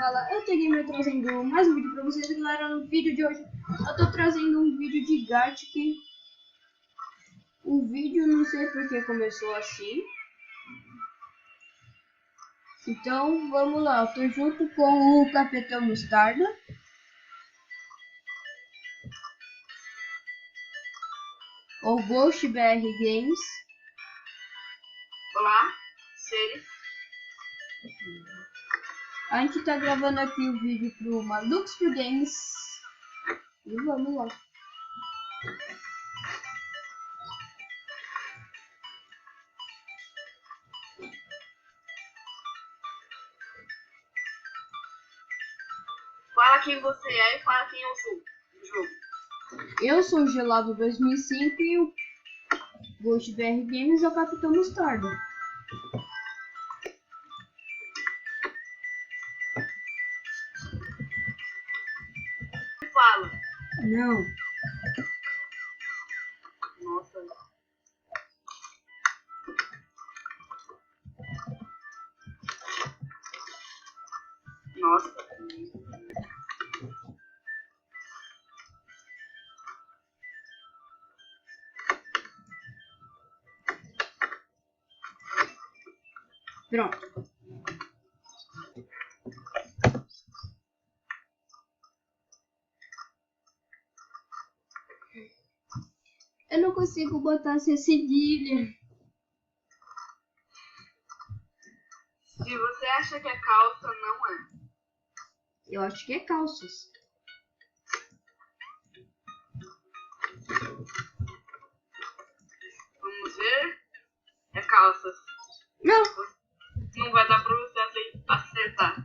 fala, eu tô gamer trazendo mais um vídeo pra vocês, galera. No vídeo de hoje eu tô trazendo um vídeo de Gartic. O vídeo não sei porque começou assim. Então vamos lá, eu tô junto com o Capitão Mostarda. O Ghost BR Games. Olá, seres. A gente tá gravando aqui o vídeo pro Malux for Games. E vamos lá. Fala quem você é e fala quem eu sou no jogo. Eu sou o Gelado 2005 e o Ghost BR Games é o Capitão Mostarda. Fala. Não. Nossa. Nossa. Pronto. Eu não consigo botar essa cedilha. Se você acha que é calça, não é. Eu acho que é calças. Vamos ver. É calças. Não. Não vai dar pra você acertar.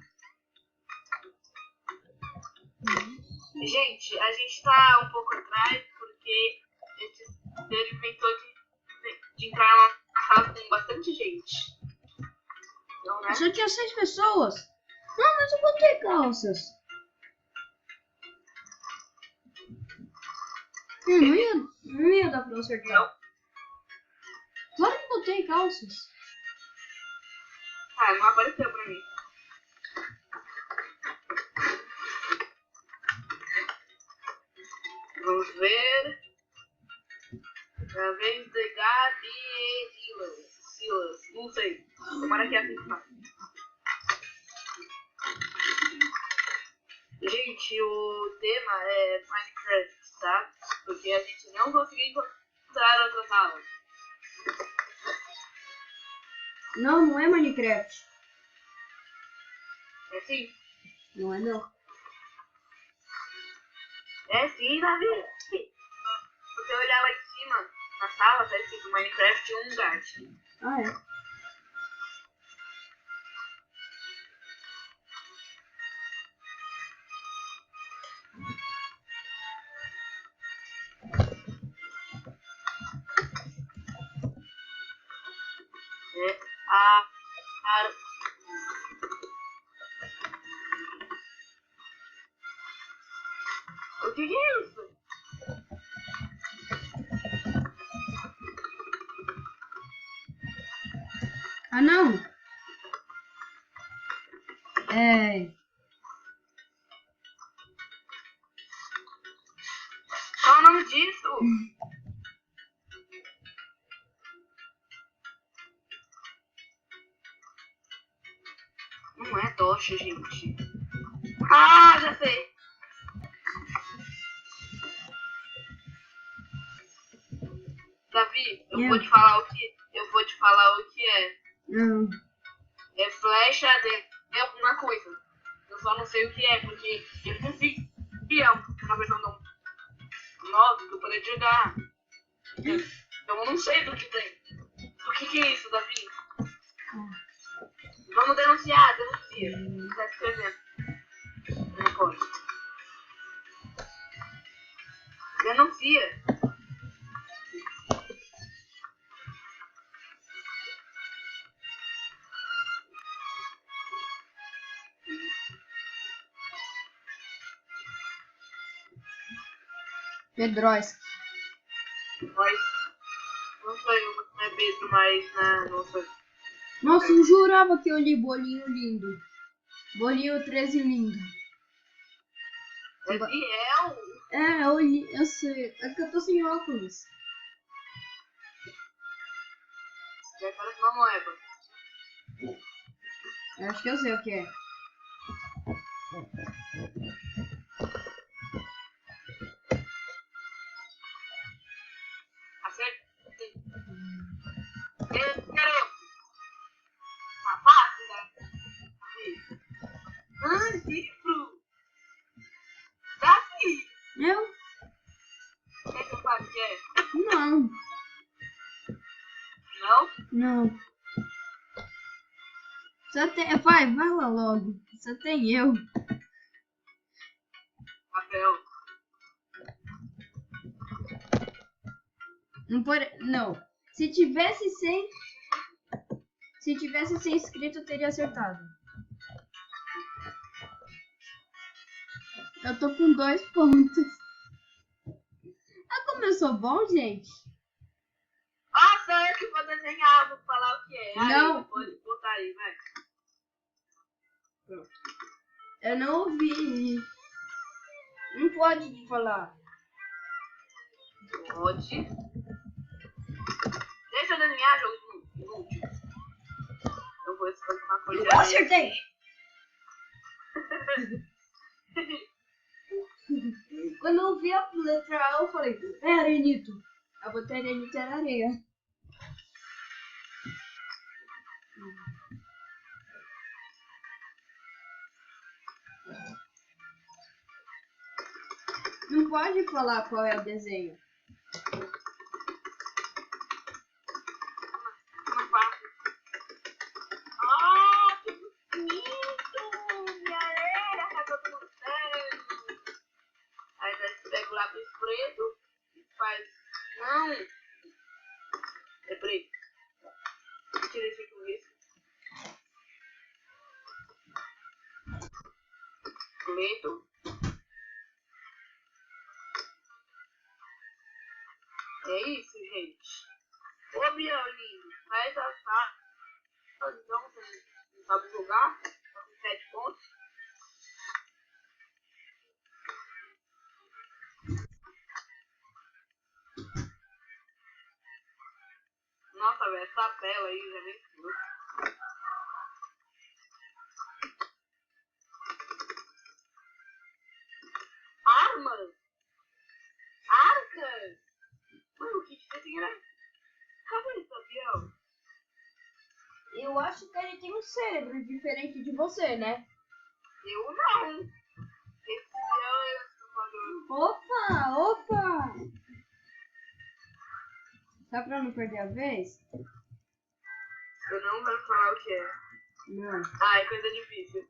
Gente, a gente tá um pouco atrás porque ele inventou de entrar na sala com bastante gente. Então, né? Só tinha 6 pessoas. Não, mas eu botei calças. Não ia dar pra acertar. Não. Claro que botei calças. Ah, não apareceu pra mim. Vamos ver. É a vez de Gabi e Silas. Não sei. Tomara que é assim que faz. Gente, o tema é Minecraft, tá? Porque a gente não conseguiu encontrar outra sala. Não, não é Minecraft. É sim? Não é não. É sim, Davi. Se você olhar lá em cima, na sala, tá escrito Minecraft 1 Gartic. Ah, é. É O que é isso? Ah, não. É... Qual é o nome disso? Não é tocha, gente. Ah, já sei. Davi, eu vou te falar o que é. Não. É flecha de alguma coisa. Eu só não sei o que é, porque eu não vi na versão do 9 que eu parei de jogar. Então eu não sei do que tem. O que é isso, Davi? Vamos denunciar, denuncia. Tá escrevendo. Não pode. Denuncia. Pedroski. Mas não foi uma é Pedro, mas não foi. Nossa, eu jurava que eu li bolinho lindo. Bolinho 13 lindo. É fiel. É, eu sei. É que eu tô sem óculos. Já parece uma moeba. Eu acho que eu sei o que é. Acertei. Garoto. Rapaz, livro. Davi. Eu? Quer que eu fale o que é? Não. Não? Não. Só tem. Vai lá logo. Só tem eu. Rafael. Não pode. Não. Se tivesse 100. Se tivesse 100 inscritos, eu teria acertado. Eu tô com 2 pontos. Ah, como eu sou bom, gente? Nossa, eu que vou desenhar, vou falar o que é. Aí, Não. pode botar aí, vai. Eu não ouvi. Não pode falar. Pode. Deixa eu desenhar jogo inútil. Eu vou escolher uma coisa. Eu acertei! Quando eu vi a letra A, eu falei, é arenito. Eu botei arenito era areia. Não pode falar qual é o desenho. Não faço. Ah, que bonito! Minha areia, tá todo mundo sério. Aí você pega o lápis preto e faz. Não! É preto. Tira esse com isso. Preto. É isso, gente. Ô, Biolino, faz a então você não sabe jogar. Tá com 7 pontos. Nossa, velho, essa tela aí já vem tudo. Armas? Arcas? Mano, o que você tem era... Cadê esse avião? Eu acho que ele tem um cérebro diferente de você, né? Eu não. Esse avião é o Opa, opa! Só pra não perder a vez? Eu não quero falar o que é. Não. Ah, é coisa difícil.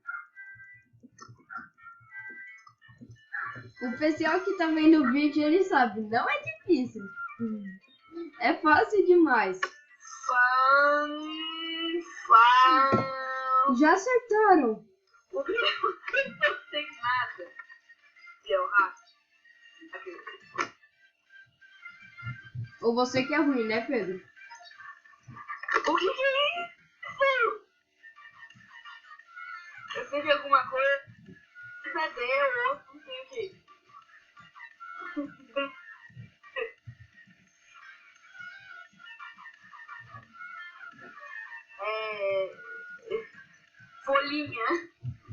O pessoal que tá vendo o vídeo, ele sabe, não é difícil. É fácil demais. Já acertaram. O que não tem nada. E é o rato. Aqui. Ou você que é ruim, né, Pedro? O que é isso? Eu sei de alguma coisa. Cadê o outro? Não sei o que. Folhinha.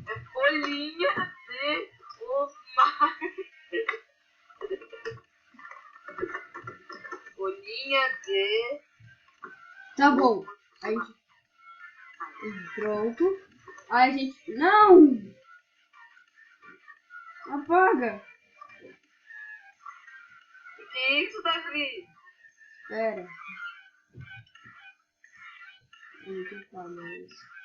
É folhinha de Osmar. Folhinha de... Tá bom. A gente... Pronto. Aí a gente... Não! Apaga. O que é isso, Davi? Espera. Onde fala isso?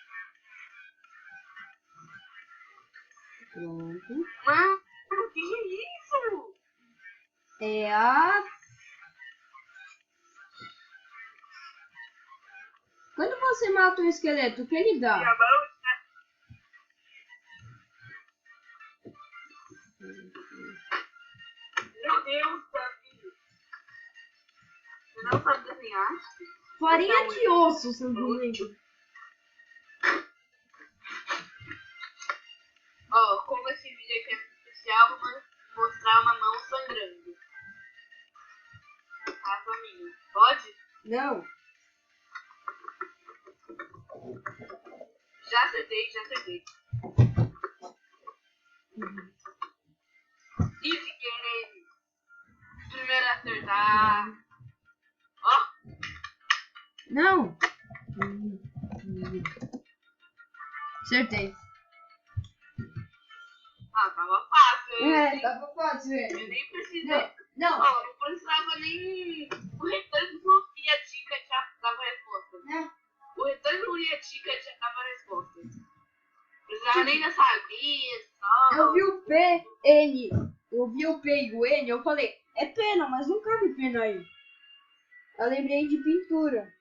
Pronto. Mano, o que é isso? É a... Quando você mata um esqueleto, o que ele dá? Diabão, meu Deus, Davi. Você não sabe desenhar? Farinha de osso, seu doente. Não. Já acertei, já acertei. Easy game. Primeiro a acertar. Ó. Não. Acertei. Ah, tava fácil. Tava fácil, Eu nem precisei. Não. Ó, não precisava nem. O retângulo e a dica já dava a resposta. O retângulo e a dica já dava a resposta. Não precisava nem dessa guia, só. Eu vi o P, N. Eu vi o P e o N, eu falei, é pena, mas não cabe pena aí. Eu lembrei de pintura.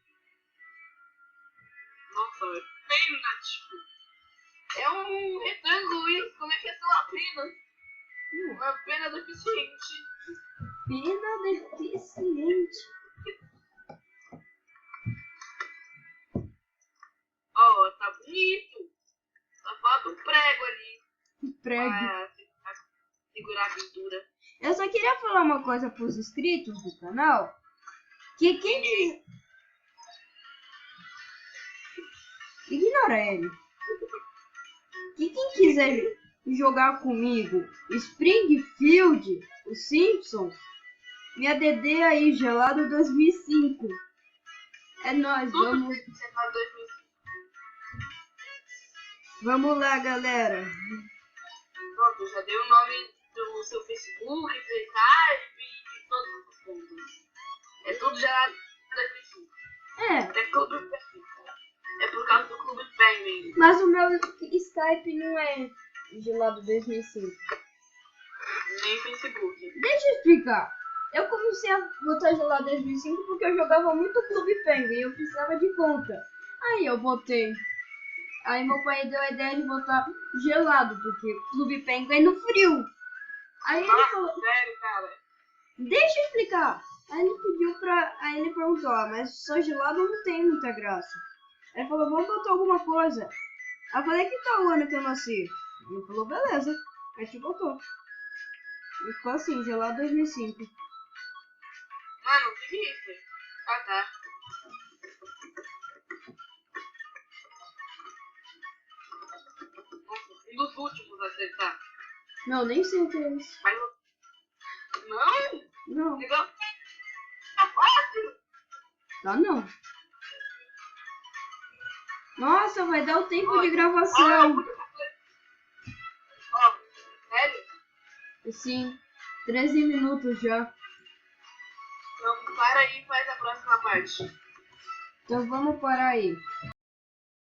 Nossa, é pena, tipo. É um retângulo e como é que é sua pena? Uma pena deficiente. Pena deficiente. Ó, tá bonito. Só falta um prego ali. Prego. Pra segurar a pintura. Eu só queria falar uma coisa pros inscritos do canal. Que quem quiser... Ignora ele. Que quem quiser jogar comigo Springfield, os Simpsons, me ADD aí, gelado 2005. É nóis, Tudo vamos... que você faz 2005. Vamos lá, galera. Pronto, já dei o nome do seu Facebook, Skype e de todas as contas. É tudo já 2005. É, É Clube Penguin. É por causa do Clube Penguin. mas o meu Skype não é gelado 2005. Nem Facebook. Deixa eu explicar. Eu comecei a botar gelado 2005 porque eu jogava muito Clube Penguin e eu precisava de conta. Aí eu botei. Aí meu pai deu a ideia de botar gelado, porque Clube Penguin é no frio. Aí ele falou, Nossa, sério, cara. deixa eu explicar. Aí ele pediu pra. Aí ele perguntou, mas só gelado não tem muita graça. Aí ele falou, vamos botar alguma coisa. Aí eu falei, que tal o ano que eu nasci? Ele falou, beleza. Aí a gente botou. E ficou assim, gelado 2005. Mano, o que é isso? Ah, tá. Nossa, um dos últimos a acertar. Não, nem sei o que é isso. Mas não, Não, legal. Tá fácil. tá não. Nossa, vai dar o tempo de Ó, gravação. Ó, sério? Sim, 13 minutos já. Então para aí e faz a próxima parte. Então vamos parar aí.